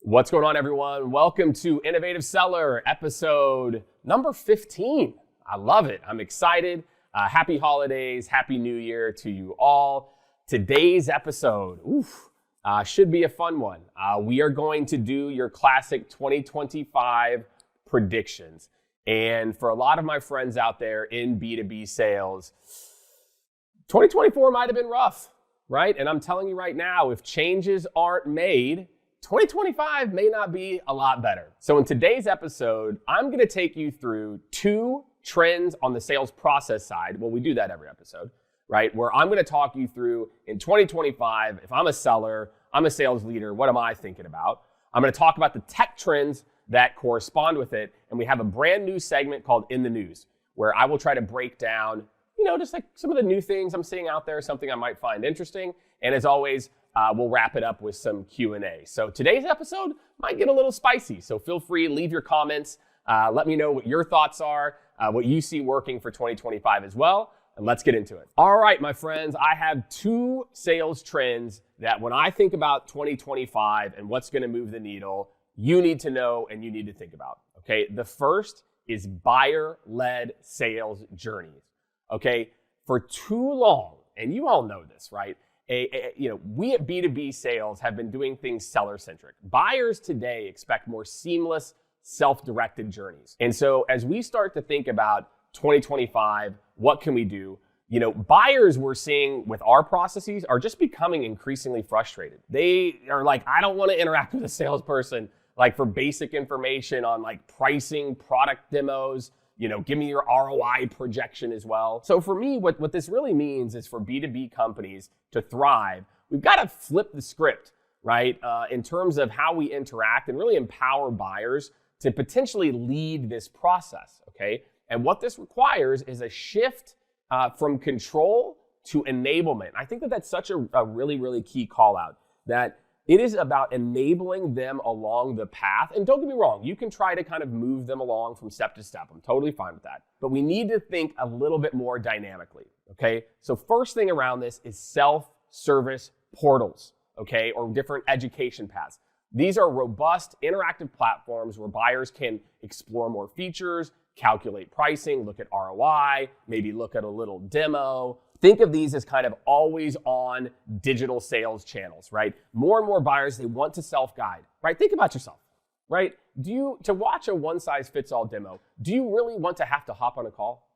What's going on, everyone? Welcome to Innovative Seller, episode number 15. I love it. I'm excited. Happy holidays, happy new year to you all. Today's episode, should be a fun one. We are going to do your classic 2025 predictions. And for a lot of my friends out there in B2B sales, 2024 might have been rough, right? And I'm telling you right now, if changes aren't made, 2025 may not be a lot better. So in today's episode, I'm going to take you through two trends on the sales process side. Well, we do that every episode, right? Where I'm going to talk you through in 2025, if I'm a seller, I'm a sales leader, what am I thinking about? I'm going to talk about the tech trends that correspond with it. And we have a brand new segment called In the News, where I will try to break down, just like some of the new things I'm seeing out there, something I might find interesting. And as always, we'll wrap it up with some Q&A. So today's episode might get a little spicy. So feel free, leave your comments. Let me know what your thoughts are, what you see working for 2025 as well. And let's get into it. All right, my friends, I have two sales trends that when I think about 2025 and what's going to move the needle, you need to know and you need to think about. Okay, the first is buyer-led sales journeys. Okay, for too long, and you all know this, right? We at B2B sales have been doing things seller-centric. Buyers today expect more seamless, self-directed journeys. And so as we start to think about 2025, what can we do? Buyers we're seeing with our processes are just becoming increasingly frustrated. They are like, I don't want to interact with a salesperson like for basic information on like pricing, product demos, give me your ROI projection as well. So for me, what this really means is for B2B companies to thrive, we've got to flip the script, right? In terms of how we interact and really empower buyers to potentially lead this process, okay? And what this requires is a shift from control to enablement. I think that that's such a really, really key call out, that it is about enabling them along the path. And don't get me wrong, you can try to kind of move them along from step to step. I'm totally fine with that. But we need to think a little bit more dynamically, okay? So first thing around this is self-service portals, okay? Or different education paths. These are robust, interactive platforms where buyers can explore more features, calculate pricing, look at ROI, maybe look at a little demo. Think of these as kind of always on digital sales channels, right? More and more buyers, they want to self-guide, right? Think about yourself, right? To watch a one-size-fits-all demo, do you really want to have to hop on a call?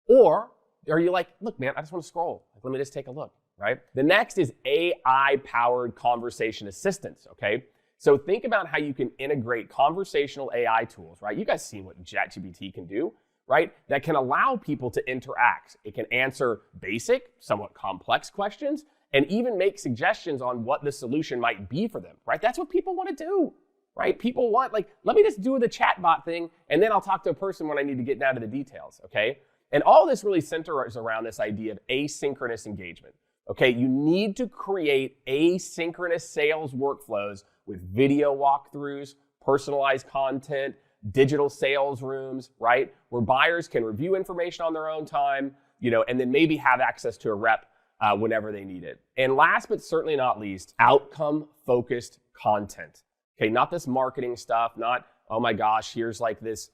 Or are you like, look, man, I just want to scroll. Let me just take a look, right? The next is AI-powered conversation assistance, okay? So think about how you can integrate conversational AI tools, right? You guys seen what ChatGPT can do, right? That can allow people to interact. It can answer basic, somewhat complex questions, and even make suggestions on what the solution might be for them, right? That's what people want to do, right? People want, let me just do the chatbot thing, and then I'll talk to a person when I need to get down to the details, okay? And all this really centers around this idea of asynchronous engagement, okay? You need to create asynchronous sales workflows with video walkthroughs, personalized content, digital sales rooms, right? Where buyers can review information on their own time, and then maybe have access to a rep whenever they need it. And last but certainly not least, outcome-focused content. Okay, not this marketing stuff, not, oh my gosh, here's like this,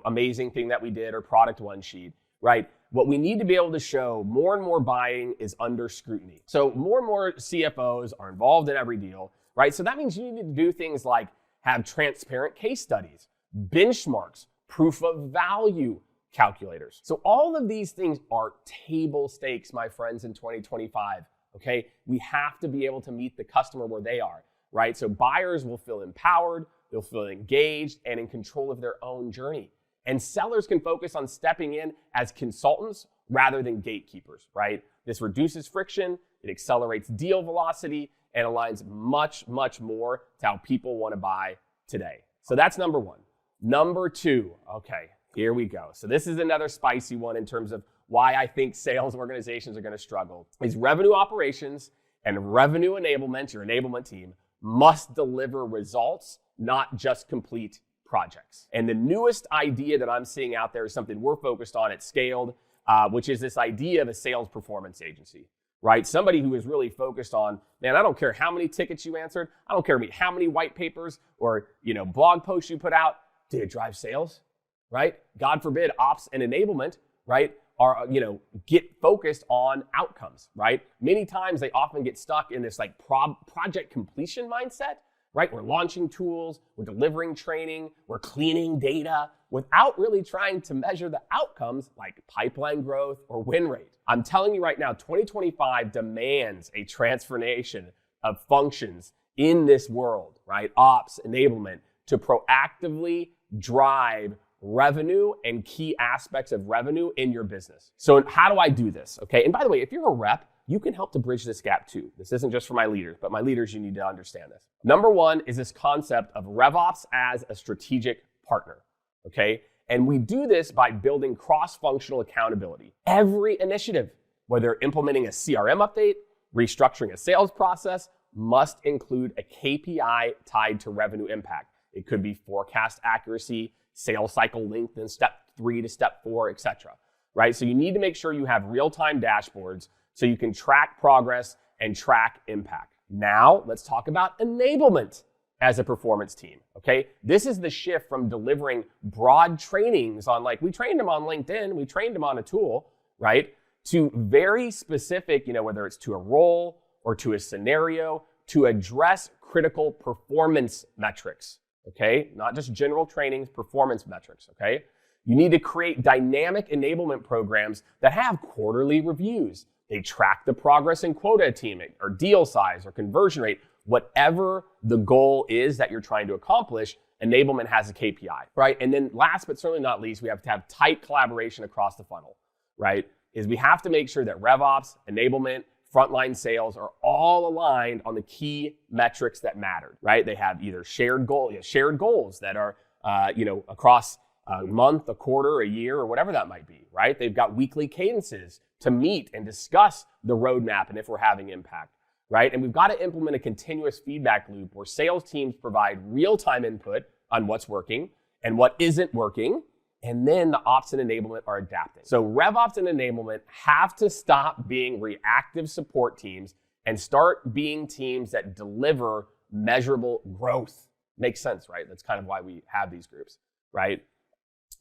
amazing thing that we did or product one sheet, right? What we need to be able to show, more and more buying is under scrutiny. So more and more CFOs are involved in every deal, right? So that means you need to do things like have transparent case studies, benchmarks, proof of value calculators. So all of these things are table stakes, my friends, in 2025, okay? We have to be able to meet the customer where they are, right? So buyers will feel empowered, they'll feel engaged and in control of their own journey. And sellers can focus on stepping in as consultants rather than gatekeepers, right? This reduces friction, it accelerates deal velocity, and aligns much, much more to how people want to buy today. So that's number one. Number two, okay, here we go. So this is another spicy one in terms of why I think sales organizations are going to struggle. Is revenue operations and revenue enablement, your enablement team, must deliver results, not just complete projects. And the newest idea that I'm seeing out there is something we're focused on at Scaled, which is this idea of a sales performance agency. right? Somebody who is really focused on, man, I don't care how many tickets you answered. I don't care how many white papers or, blog posts you put out. Did it drive sales, right? God forbid ops and enablement, right, are, get focused on outcomes, right? Many times they often get stuck in this like project completion mindset, right? We're launching tools, we're delivering training, we're cleaning data without really trying to measure the outcomes like pipeline growth or win rate. I'm telling you right now, 2025 demands a transformation of functions in this world, right? Ops, enablement, to proactively drive revenue and key aspects of revenue in your business. So how do I do this? Okay. And by the way, if you're a rep, you can help to bridge this gap too. This isn't just for my leaders, but my leaders, you need to understand this. Number one is this concept of RevOps as a strategic partner. Okay. And we do this by building cross-functional accountability. Every initiative, whether implementing a CRM update, restructuring a sales process, must include a KPI tied to revenue impact. It could be forecast accuracy, sales cycle length in step 3 to step 4, etc. Right? So you need to make sure you have real-time dashboards so you can track progress and track impact. Now, let's talk about enablement as a performance team, okay? This is the shift from delivering broad trainings on, like, we trained them on LinkedIn, we trained them on a tool, right? To very specific, whether it's to a role or to a scenario, to address critical performance metrics. Okay, not just general trainings, performance metrics, okay? You need to create dynamic enablement programs that have quarterly reviews. They track the progress in quota attainment or deal size or conversion rate, whatever the goal is that you're trying to accomplish, enablement has a KPI, right? And then last but certainly not least, we have to have tight collaboration across the funnel, right? Is we have to make sure that RevOps, enablement, frontline sales are all aligned on the key metrics that matter, right? They have either shared goals that are, across a month, a quarter, a year, or whatever that might be, right? They've got weekly cadences to meet and discuss the roadmap and if we're having impact, right? And we've got to implement a continuous feedback loop where sales teams provide real-time input on what's working and what isn't working, and then the ops and enablement are adapting. So RevOps and enablement have to stop being reactive support teams and start being teams that deliver measurable growth. Makes sense, right? That's kind of why we have these groups, right?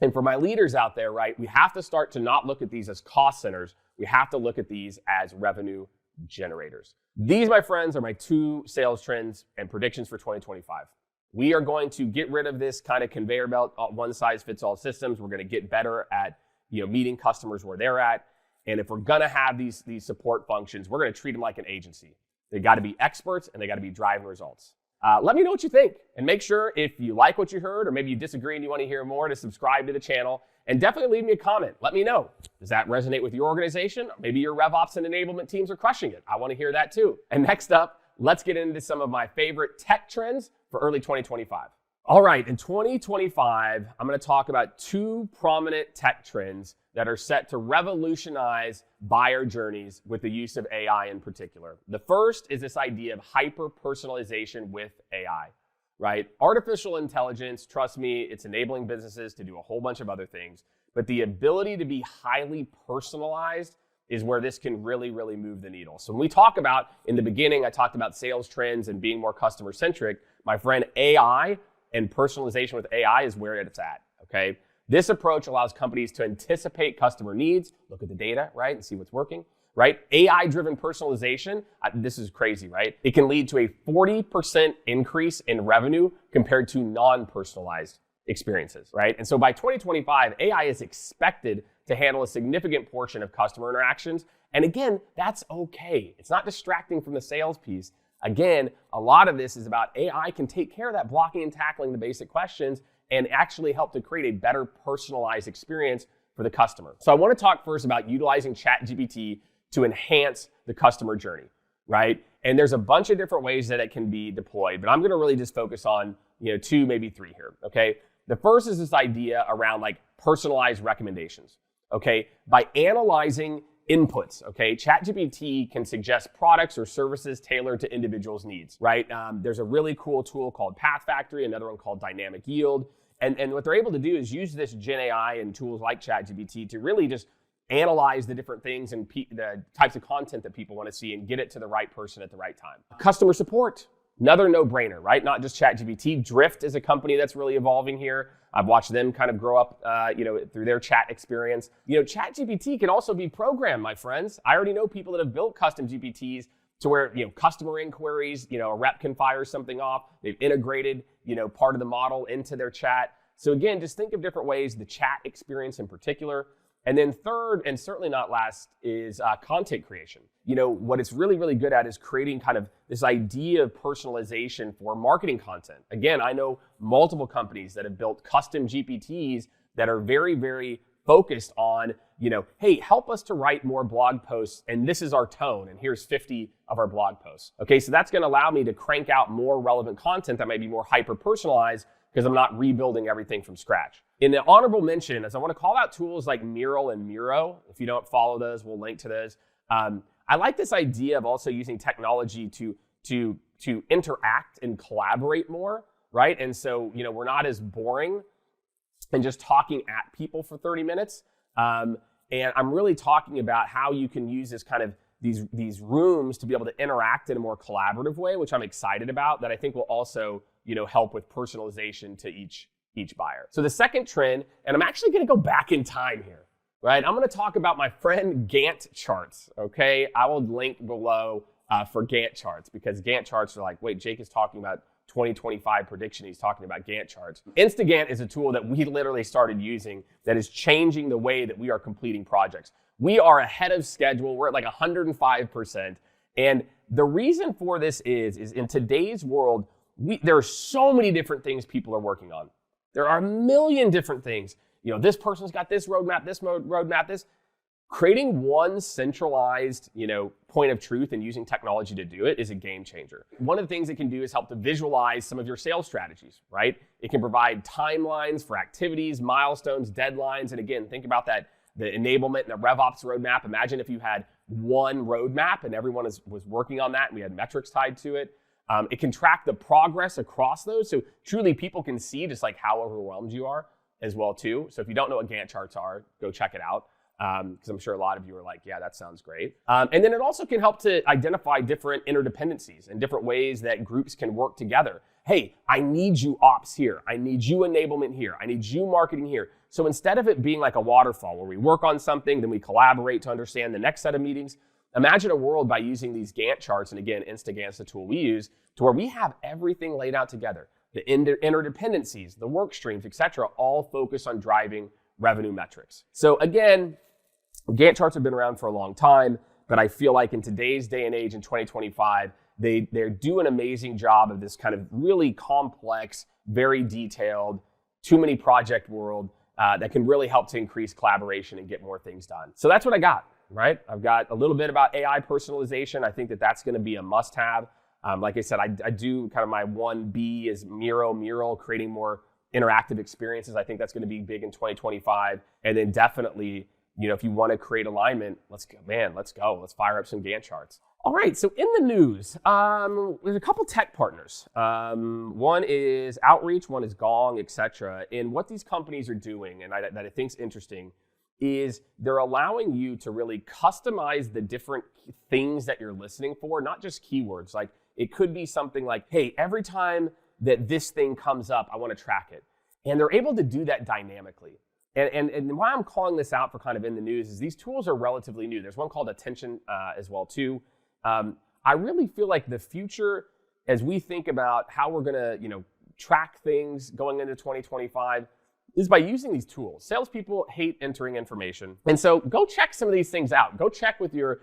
And for my leaders out there, right, we have to start to not look at these as cost centers. We have to look at these as revenue generators. These, my friends, are my 2 sales trends and predictions for 2025. We are going to get rid of this kind of conveyor belt, one-size-fits-all systems. We're going to get better at, meeting customers where they're at. And if we're going to have these support functions, we're going to treat them like an agency. They got to be experts and they got to be driving results. Let me know what you think, and make sure if you like what you heard or maybe you disagree and you want to hear more, to subscribe to the channel, and definitely leave me a comment. Let me know. Does that resonate with your organization? Maybe your RevOps and enablement teams are crushing it. I want to hear that too. And next up, let's get into some of my favorite tech trends for early 2025. All right, in 2025, I'm going to talk about 2 prominent tech trends that are set to revolutionize buyer journeys with the use of AI in particular. The first is this idea of hyper-personalization with AI, right? Artificial intelligence, trust me, it's enabling businesses to do a whole bunch of other things, but the ability to be highly personalized is where this can really, really move the needle. So when we talk about, in the beginning, I talked about sales trends and being more customer-centric. My friend, AI and personalization with AI is where it's at, okay? This approach allows companies to anticipate customer needs, look at the data, right, and see what's working, right? AI-driven personalization, this is crazy, right? It can lead to a 40% increase in revenue compared to non-personalized experiences, right? And so by 2025, AI is expected to handle a significant portion of customer interactions. And again, that's okay. It's not distracting from the sales piece. Again, a lot of this is about AI can take care of that blocking and tackling the basic questions and actually help to create a better personalized experience for the customer. So I want to talk first about utilizing ChatGPT to enhance the customer journey, right? And there's a bunch of different ways that it can be deployed, but I'm going to really just focus on, 2, maybe 3 here, okay? The first is this idea around like personalized recommendations, okay? By analyzing inputs, okay? ChatGPT can suggest products or services tailored to individuals' needs, right? There's a really cool tool called Path Factory, another one called Dynamic Yield. And what they're able to do is use this Gen AI and tools like ChatGPT to really just analyze the different things and the types of content that people want to see and get it to the right person at the right time. Customer support, another no-brainer, right? Not just ChatGPT. Drift is a company that's really evolving here. I've watched them kind of grow up, through their chat experience. ChatGPT can also be programmed, my friends. I already know people that have built custom GPTs to where, customer inquiries, a rep can fire something off. They've integrated, part of the model into their chat. So again, just think of different ways, the chat experience in particular. And then third, and certainly not last, is content creation. What it's really, really good at is creating kind of this idea of personalization for marketing content. Again, I know multiple companies that have built custom GPTs that are very, very focused on, hey, help us to write more blog posts, and this is our tone, and here's 50 of our blog posts. Okay, so that's gonna allow me to crank out more relevant content that might be more hyper-personalized because I'm not rebuilding everything from scratch. In the honorable mention, as I want to call out tools like Mural and Miro. If you don't follow those, we'll link to those. I like this idea of also using technology to interact and collaborate more, right? And so, we're not as boring and just talking at people for 30 minutes. And I'm really talking about how you can use this kind of these rooms to be able to interact in a more collaborative way, which I'm excited about, that I think will also, help with personalization to each buyer. So the second trend, and I'm actually gonna go back in time here, right? I'm gonna talk about my friend Gantt charts, okay? I will link below for Gantt charts, because Gantt charts are like, wait, Jake is talking about 2025 prediction, he's talking about Gantt charts. Instagantt is a tool that we literally started using that is changing the way that we are completing projects. We are ahead of schedule, we're at like 105%. And the reason for this is in today's world, there are so many different things people are working on. There are a million different things. This person's got this roadmap, this. Creating one centralized, point of truth and using technology to do it is a game changer. One of the things it can do is help to visualize some of your sales strategies, right? It can provide timelines for activities, milestones, deadlines. And again, think about that, the enablement and the RevOps roadmap. Imagine if you had one roadmap and everyone was working on that and we had metrics tied to it. It can track the progress across those. So truly people can see just like how overwhelmed you are as well too. So if you don't know what Gantt charts are, go check it out. Because I'm sure a lot of you are like, yeah, that sounds great. And then it also can help to identify different interdependencies and different ways that groups can work together. Hey, I need you ops here. I need you enablement here. I need you marketing here. So instead of it being like a waterfall where we work on something, then we collaborate to understand the next set of meetings, imagine a world by using these Gantt charts, and again, Instagantt's the tool we use, to where we have everything laid out together. The interdependencies, the work streams, et cetera, all focus on driving revenue metrics. So again, Gantt charts have been around for a long time, but I feel like in today's day and age in 2025, they do an amazing job of this kind of really complex, very detailed, too many project world that can really help to increase collaboration and get more things done. So that's what I got, right? I've got a little bit about AI personalization. I think that that's going to be a must-have. Like I said, I do kind of my 1B is Mural, creating more interactive experiences. I think that's going to be big in 2025. And then definitely, if you want to create alignment, let's go. Let's fire up some Gantt charts. All right, so in the news, there's a couple tech partners. One is Outreach, one is Gong, et cetera. And what these companies are doing, and that I think is interesting, is they're allowing you to really customize the different things that you're listening for, not just keywords. Like it could be something like, hey, every time that this thing comes up, I want to track it. And they're able to do that dynamically. And why I'm calling this out for kind of in the news is these tools are relatively new. There's one called Attention as well too. I really feel like the future, as we think about how we're gonna, track things going into 2025, is by using these tools. Salespeople hate entering information, and so go check some of these things out. Go check with your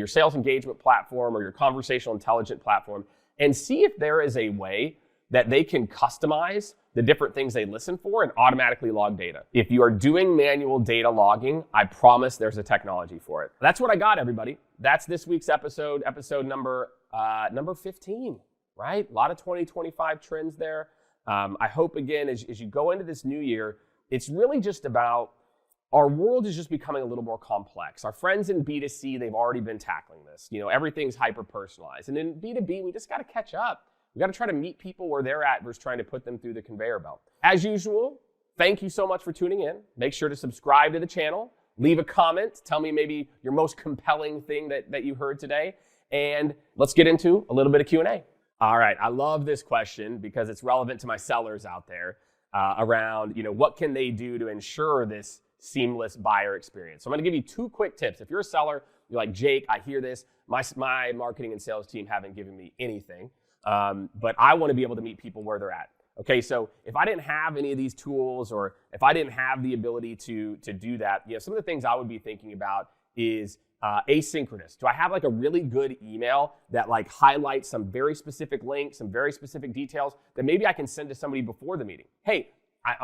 sales engagement platform or your conversational intelligence platform, and see if there is a way that they can customize the different things they listen for and automatically log data. If you are doing manual data logging, I promise there's a technology for it. That's what I got, everybody. That's this week's episode number 15, right? A lot of 2025 trends there. I hope, again, as you go into this new year, it's really just about our world is just becoming a little more complex. Our friends in B2C, they've already been tackling this. Everything's hyper-personalized. And in B2B, we just got to catch up. We got to try to meet people where they're at versus trying to put them through the conveyor belt. As usual, thank you so much for tuning in. Make sure to subscribe to the channel. Leave a comment. Tell me maybe your most compelling thing that you heard today. And let's get into a little bit of Q&A. All right, I love this question because it's relevant to my sellers out there around, what can they do to ensure this seamless buyer experience? So I'm gonna give you 2 quick tips. If you're a seller, you're like, Jake, I hear this. My marketing and sales team haven't given me anything, but I wanna be able to meet people where they're at. Okay, so if I didn't have any of these tools, or if I didn't have the ability to do that, some of the things I would be thinking about is asynchronous. Do I have like a really good email that like highlights some very specific links, some very specific details that maybe I can send to somebody before the meeting? Hey,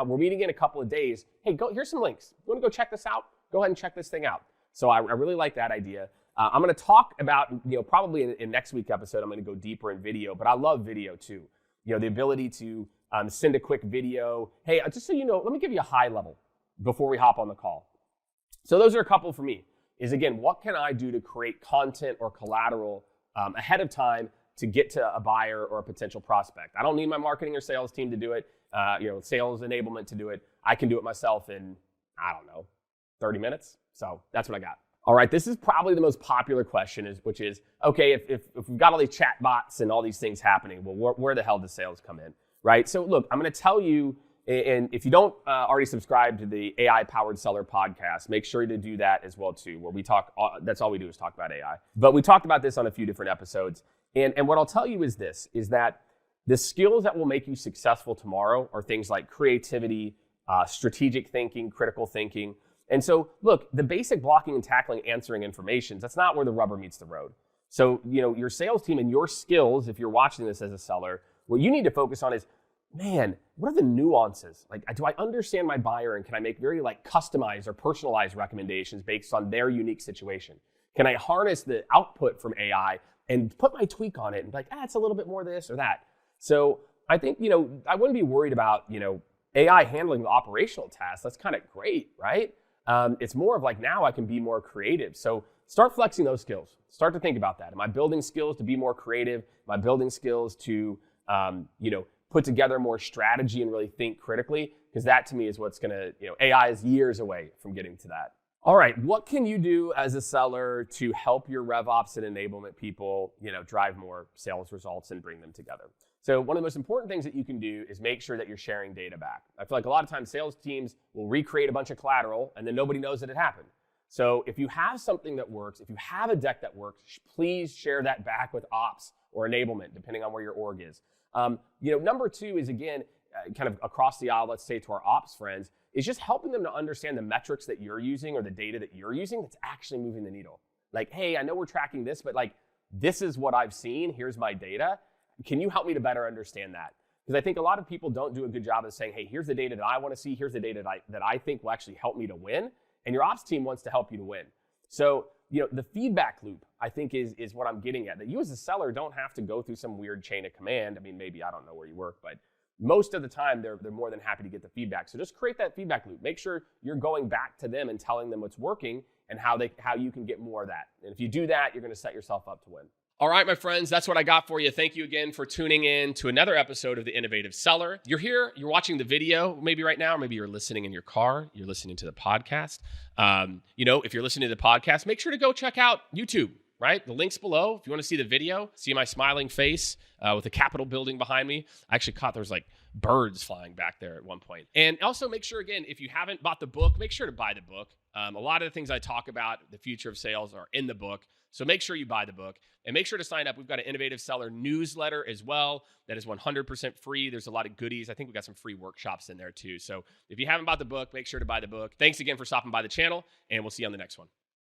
we're meeting in a couple of days. Hey, here's some links. You want to go check this out? Go ahead and check this thing out. So I really like that idea. I'm going to talk about, probably in next week's episode, I'm going to go deeper in video, but I love video too. The ability to send a quick video. Hey, just so you know, let me give you a high level before we hop on the call. So those are a couple for me. Is again, what can I do to create content or collateral ahead of time to get to a buyer or a potential prospect? I don't need my marketing or sales team to do it, sales enablement to do it. I can do it myself in, 30 minutes. So that's what I got. All right, this is probably the most popular question, which is, okay, if we've got all these chatbots and all these things happening, well, where the hell does sales come in, right? So look, I'm gonna tell you, and if you don't already subscribe to the AI-powered seller podcast, make sure to do that as well too, where we talk, that's all we do is talk about AI. But we talked about this on a few different episodes. And what I'll tell you is this, is that the skills that will make you successful tomorrow are things like creativity, strategic thinking, critical thinking. And so look, the basic blocking and tackling, answering information, that's not where the rubber meets the road. So, your sales team and your skills, if you're watching this as a seller, what you need to focus on is, man, what are the nuances? Like, do I understand my buyer, and can I make very customized or personalized recommendations based on their unique situation? Can I harness the output from AI and put my tweak on it and be like, it's a little bit more this or that? So I think, I wouldn't be worried about, AI handling the operational tasks. That's kind of great, right? It's more of like, now I can be more creative. So start flexing those skills. Start to think about that. Am I building skills to be more creative? Am I building skills to, put together more strategy and really think critically? Because that to me is what's gonna, AI is years away from getting to that. All right, what can you do as a seller to help your RevOps and enablement people, drive more sales results and bring them together? So one of the most important things that you can do is make sure that you're sharing data back. I feel like a lot of times sales teams will recreate a bunch of collateral and then nobody knows that it happened. So if you have something that works, if you have a deck that works, please share that back with ops or enablement, depending on where your org is. Number 2 is, again, kind of across the aisle, let's say to our ops friends, is just helping them to understand the metrics that you're using or the data that you're using that's actually moving the needle. Like, hey, I know we're tracking this, but this is what I've seen. Here's my data. Can you help me to better understand that? Because I think a lot of people don't do a good job of saying, hey, here's the data that I want to see. Here's the data that I think will actually help me to win. And your ops team wants to help you to win. So, the feedback loop, I think, is what I'm getting at. That you as a seller don't have to go through some weird chain of command. I mean, maybe, I don't know where you work, but most of the time they're more than happy to get the feedback. So just create that feedback loop. Make sure you're going back to them and telling them what's working and how you can get more of that. And if you do that, you're going to set yourself up to win. All right, my friends, that's what I got for you. Thank you again for tuning in to another episode of The Innovative Seller. You're here, you're watching the video maybe right now, or maybe you're listening in your car, you're listening to the podcast. If you're listening to the podcast, make sure to go check out YouTube, right? The link's below. If you want to see the video, see my smiling face with a Capitol building behind me. I actually caught there's birds flying back there at one point. And also make sure, again, if you haven't bought the book, make sure to buy the book. A lot of the things I talk about, the future of sales, are in the book. So make sure you buy the book and make sure to sign up. We've got an Innovative Seller newsletter as well. That is 100% free. There's a lot of goodies. I think we've got some free workshops in there too. So if you haven't bought the book, make sure to buy the book. Thanks again for stopping by the channel, and we'll see you on the next one.